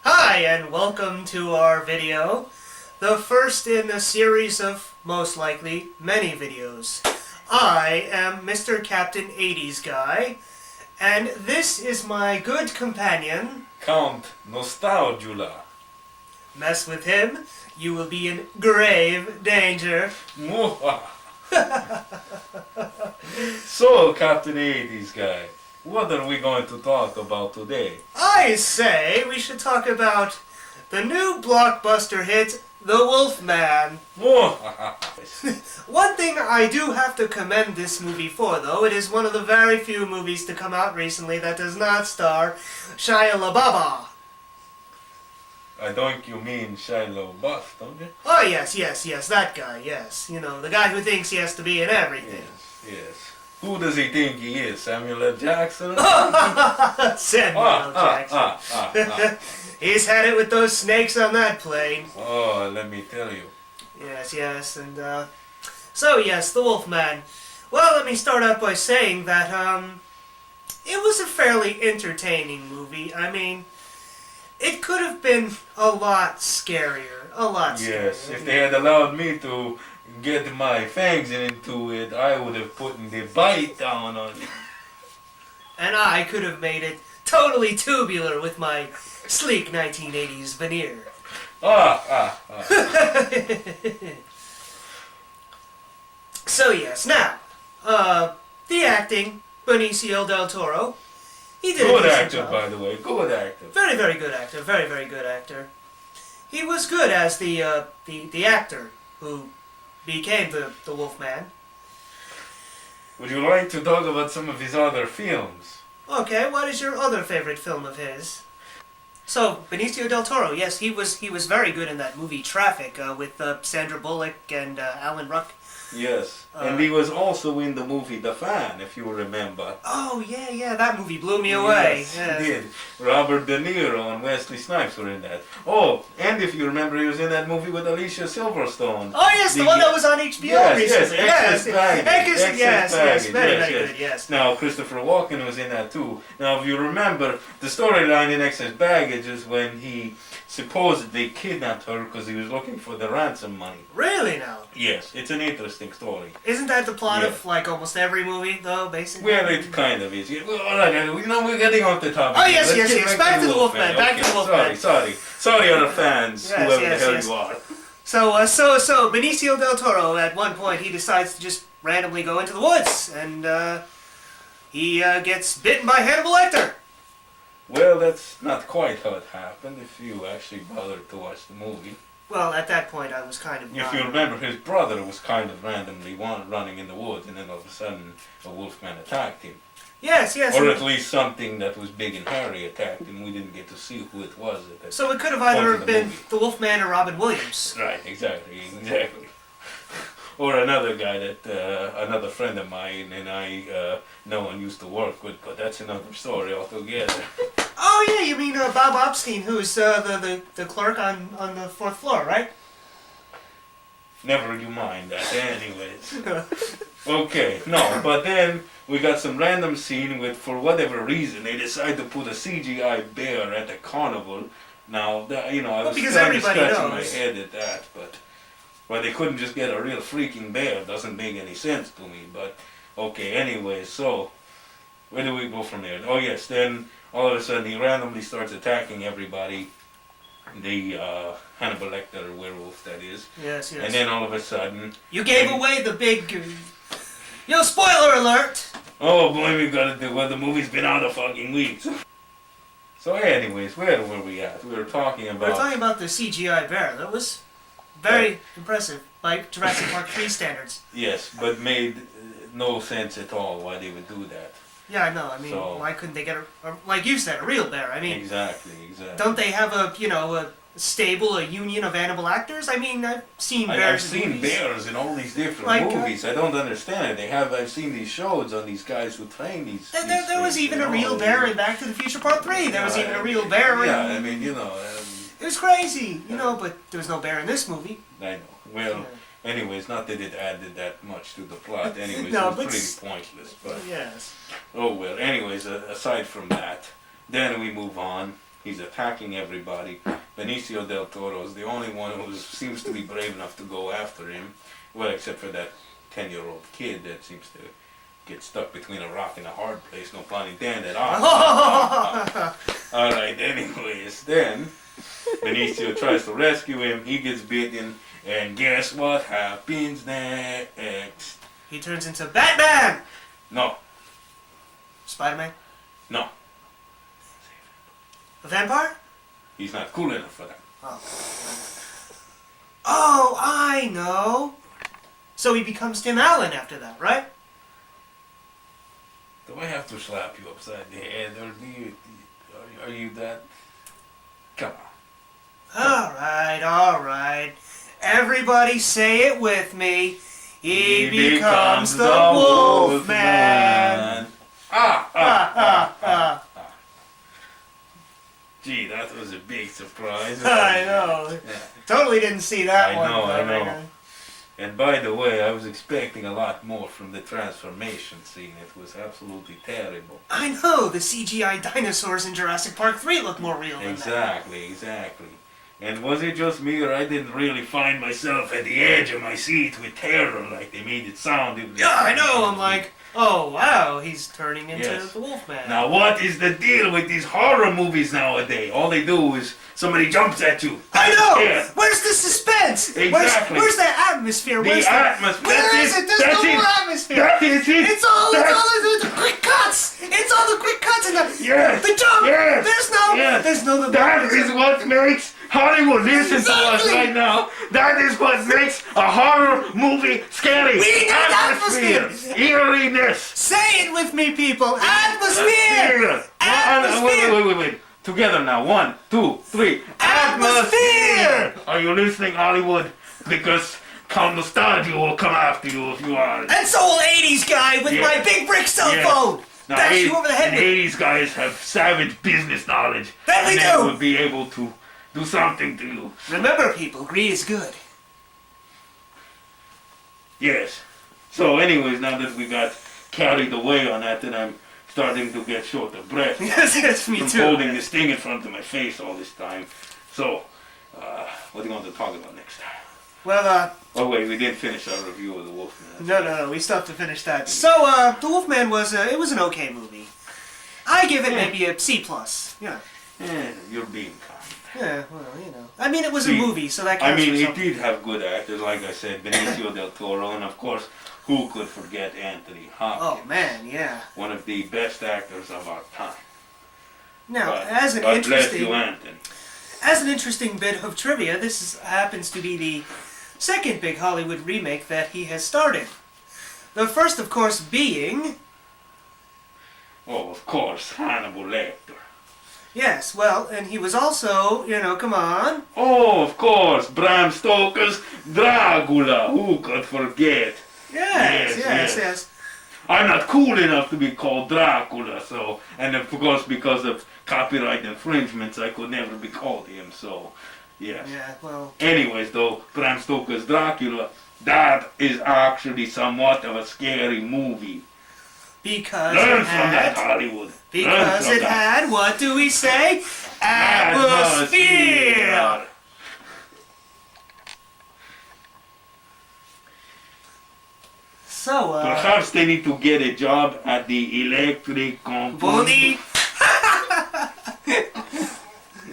Hi, and welcome to our video, the first in a series of, most likely, many videos. I am Mr. Captain 80s Guy, and this is my good companion, Count Nostalgula. Mess with him, you will be in grave danger. So, Captain 80s Guy, what are we going to talk about today? I say we should talk about the new blockbuster hit, The Wolfman. One thing I do have to commend this movie for, though, it is one of the very few movies to come out recently that does not star Shia LaBeouf. I think you mean Shia LaBeouf, don't you? Oh, yes, that guy, yes. You know, the guy who thinks he has to be in everything. Yes. Who does he think he is? Samuel L. Jackson? Samuel L. Jackson. He's had it with those snakes on that plane. Oh, let me tell you. Yes, and, so yes, The Wolfman. Well, let me start out by saying that, it was a fairly entertaining movie. I mean, it could have been a lot scarier. Yes, if they had allowed me to get my fangs into it, I would have put the bite down on it. And I could have made it totally tubular with my sleek 1980s veneer. So yes, now, the acting, Benicio del Toro, he did Good a decent actor, job. by the way. Good actor. Very, very good actor. Very, very good actor. He was good as the actor who became the Wolfman. Would you like to talk about some of his other films? Okay, what is your other favorite film of his? So, Benicio del Toro, yes, he was very good in that movie Traffic with Sandra Bullock and Alan Ruck. Yes, and he was also in the movie The Fan, if you remember. Oh, yeah, that movie blew me away. Yes, he did. Robert De Niro and Wesley Snipes were in that. Oh, and if you remember, he was in that movie with Alicia Silverstone. Oh, yes, the one that was on HBO recently. Yes, Yes, very good, yes. Now, Christopher Walken was in that too. Now, if you remember, the storyline in Excess Baggage is when he supposedly kidnapped her because he was looking for the ransom money. Really now? Yes, it's an interesting story. Isn't that the plot of, like, almost every movie, though, basically? Well, it kind of is. Well, all right, we're getting off the topic. Oh, yes. Back to the Wolfman. Back to the Wolfman. Sorry, other fans, whoever the hell you are. So, Benicio del Toro, at one point, he decides to just randomly go into the woods, and, he, gets bitten by Hannibal Lecter. Well, that's not quite how it happened, if you actually bothered to watch the movie. Well, at that point, I was kind of If you remember, his brother was kind of randomly running in the woods, and then all of a sudden, a wolfman attacked him. Yes. Or at least something that was big and hairy attacked him. We didn't get to see who it was at that So it could have either been movie. the Wolfman or Robin Williams. Right, exactly. Or another guy that, another friend of mine and I know and used to work with, but that's another story altogether. Oh, yeah, you mean Bob Obstein, who's the clerk on the 4th floor, right? Never you mind that, anyways. Okay, no, but then we got some random scene with, for whatever reason, they decide to put a CGI bear at a carnival. Now, I was trying to scratch my head at that, but they couldn't just get a real freaking bear. Doesn't make any sense to me, but okay, anyway, so where do we go from there? Oh yes, then all of a sudden he randomly starts attacking everybody. The Hannibal Lecter werewolf, that is. Yes. And then all of a sudden... You gave away the big... spoiler alert! Oh boy, we gotta do... Well, the movie's been out a fucking week. So anyways, where were we at? We were talking about... We were talking about the CGI bear. That was very impressive by Jurassic Park 3 standards. Yes, but made no sense at all why they would do that. Yeah, I know. I mean, why couldn't they get like you said, a real bear? I mean, exactly. Don't they have a stable, a union of animal actors? I mean, I've seen bears. I've seen bears in all these different movies. I don't understand it. I've seen these shows on these guys who train these. There was even a real bear in Back to the Future Part 3. There was even a real bear. Yeah, I mean, it was crazy, but there was no bear in this movie. I know. Well. Anyways, not that it added that much to the plot. Anyways, no, it was pretty pointless. But yes. Oh well. Anyways, aside from that, then we move on He's attacking everybody. Benicio del Toro is the only one who seems to be brave enough to go after him. Well, except for that 10-year-old kid that seems to get stuck between a rock and a hard place. No pun intended. Alright, anyways, then Benicio tries to rescue him. He gets bitten. And guess what happens next? He turns into Batman! No. Spider-Man? No. A vampire? He's not cool enough for that. Oh, I know. So he becomes Tim Allen after that, right? Do I have to slap you upside the head, or are you that? Come on. All right. Everybody say it with me. He becomes the Wolfman. Gee, that was a big surprise. I know. Yeah. Totally didn't see that one. I know. And by the way, I was expecting a lot more from the transformation scene. It was absolutely terrible. I know. The CGI dinosaurs in Jurassic Park 3 look more real than that. Exactly. And was it just me, or I didn't really find myself at the edge of my seat with terror like they made it sound? Yeah, I know. I'm like, oh wow, he's turning into the Wolfman. Now what is the deal with these horror movies nowadays? All they do is somebody jumps at you. I know! Where's the suspense? Exactly. Where's the atmosphere? Where is it? There's no more atmosphere. That is it. It's all the quick cuts. It's all the quick cuts and the jump. Yes. There's no. That is what makes Hollywood listen to us right now. That is what makes a horror movie scary. We need atmosphere. Eeriness. Say it with me, people. Atmosphere. Wait. Together now. 1, 2, 3. Atmosphere. Are you listening, Hollywood? Because Count Nostalgula will come after you if you are. And so will 80s guy with my big brick cell phone. Now, Bash you over the head with. 80s guys have savage business knowledge. That we and do. they will be able to do something to you. Remember, people, greed is good. Yes. So, anyways, now that we got carried away on that, then I'm starting to get short of breath. Yes, me from too. holding this thing in front of my face all this time. So, what do you want to talk about next time? Well, Oh wait, we didn't finish our review of the Wolfman. No, we still have to finish that. So, the Wolfman was an okay movie. I give it maybe a C+. Yeah. You're being kind. Yeah, well, you know. I mean, it was a movie, so that counts for it something. did have good actors, like I said, Benicio del Toro, and of course, who could forget Anthony Hopkins? Oh, man, yeah. One of the best actors of our time. Now, God bless you, Anthony. As an interesting bit of trivia, happens to be the second big Hollywood remake that he has started. The first, of course, being... Oh, of course, Hannibal Lecter. Yes, well, and he was also, come on. Oh, of course, Bram Stoker's Dracula. Who could forget? Yes. I'm not cool enough to be called Dracula, so, and of course because of copyright infringements, I could never be called him, so, yes. Yeah, well... Anyways, though, Bram Stoker's Dracula, that is actually somewhat of a scary movie. Because Learn it from had... that, Hollywood. Because it had, what do we say? Atmosphere! So, perhaps they need to get a job at the electric company.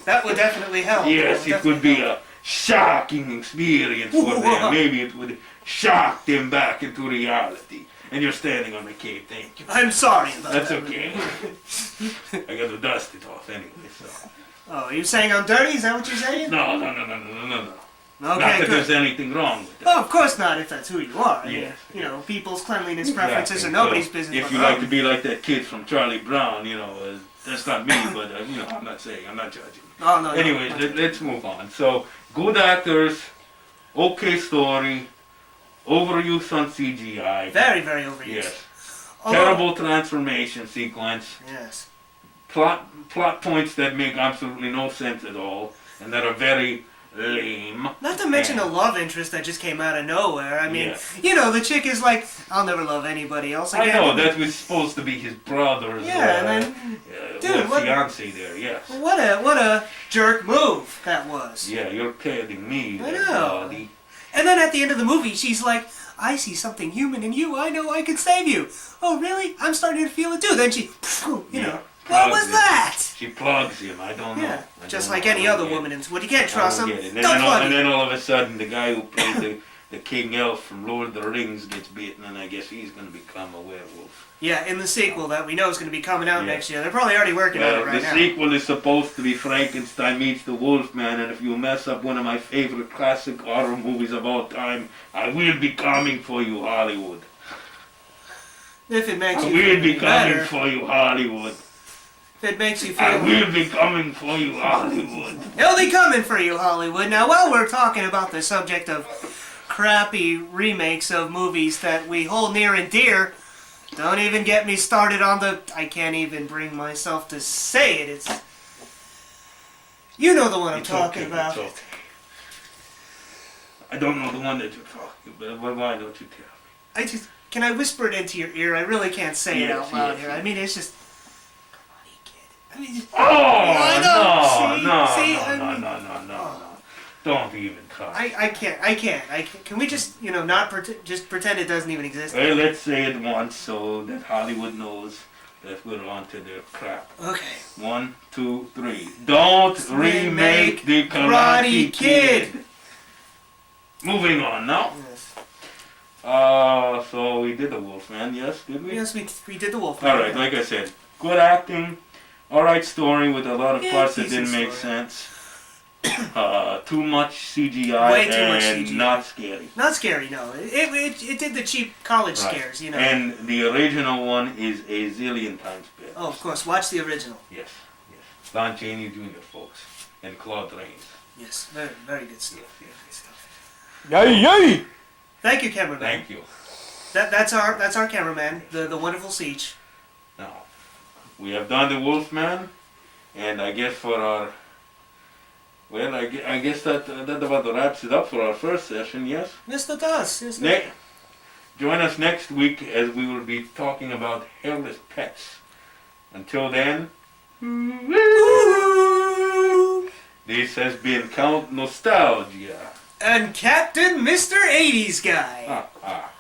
That would definitely help. Yes, it would be a shocking experience for them. Maybe it would shock them back into reality. And you're standing on the cape, thank you. I'm sorry about That's that. okay. I got to dust it off anyway, so. Oh, are you saying I'm dirty? Is that what you're saying? No. Okay, Not that good. there's anything wrong with that. Oh, of course not, if that's who you are. Yes. People's cleanliness preferences Exactly. are nobody's So, business. If but you mine. like to be like that kid from Charlie Brown, that's not me, but, I'm not judging. Oh, no. Anyways, let's move on. So, good actors, okay story, overuse on CGI. Very, very overused. Yes. Terrible transformation sequence. Yes. Plot points that make absolutely no sense at all, and that are very lame. Not to mention the love interest that just came out of nowhere. I mean, Yeah. you know, the chick is like, I'll never love anybody else I again. know, that was supposed to be his brother's Yeah, and then, dude, what- fiance there, yes. What a jerk move that was. Yeah, you're kidding me. I there, know. buddy. And then at the end of the movie, she's like, I see something human in you. I know I can save you. Oh, really? I'm starting to feel it too. Then she, you know, what was that? She plugs him, I don't know. Yeah, I just don't like know. any I other don't get woman. it. And what you can't I trust don't them. get it. Don't plug And it. then all of a sudden, the guy who played the King Elf from Lord of the Rings gets bitten, and I guess he's going to become a werewolf. Yeah, in the sequel that we know is going to be coming out Yeah. next year. They're probably already working on it Well, right the now. sequel is supposed to be Frankenstein meets the Wolfman, and if you mess up one of my favorite classic horror movies of all time, I will be coming for you, Hollywood. If it makes I you will feel be any coming better. for you, Hollywood. If it makes you I feel... will be coming for you, Hollywood. He'll be coming for you, Hollywood. Now, while we're talking about the subject of crappy remakes of movies that we hold near and dear, don't even get me started on the... I can't even bring myself to say it. It's... You know the one I'm It's talking okay, about. it's okay. I don't know the one that you're talking about, but why don't you tell me? I just... Can I whisper it into your ear? I really can't say it Yes, out loud yes, here. yes. I mean, it's just... Come on, kid. I mean... Just, Oh, I know. no. Don't even try. I can't. Can we just, not just pretend it doesn't even exist? Well, let's say it once so that Hollywood knows that we're on to their crap. Okay. 1, 2, 3. Don't remake the Karate Kid. Moving on now. Yes. So we did the Wolfman, yes, did we? Yes, we did the wolf. Alright, like I said, good acting, alright story with a lot of Yeah, parts that decent didn't make story. sense. Too much CGI Way too and much CGI. not scary. Not scary, no. It did the cheap college Right. scares, And the original one is a zillion times better. Oh, of course. Watch the original. Yes. Don Chaney Jr., folks. And Claude Rains. Yes, very, very good stuff. Yes, Very good stuff. Yay! Thank you, cameraman. Thank you. That's our cameraman, the wonderful Siege. Now, we have done the Wolfman, and I guess for our... Well, I guess that about wraps it up for our first session, yes? Yes, that does. Yes, Join us next week as we will be talking about hairless pets. Until then, this has been Count Nostalgia. And Captain Mr. 80s Guy. Ah, ah.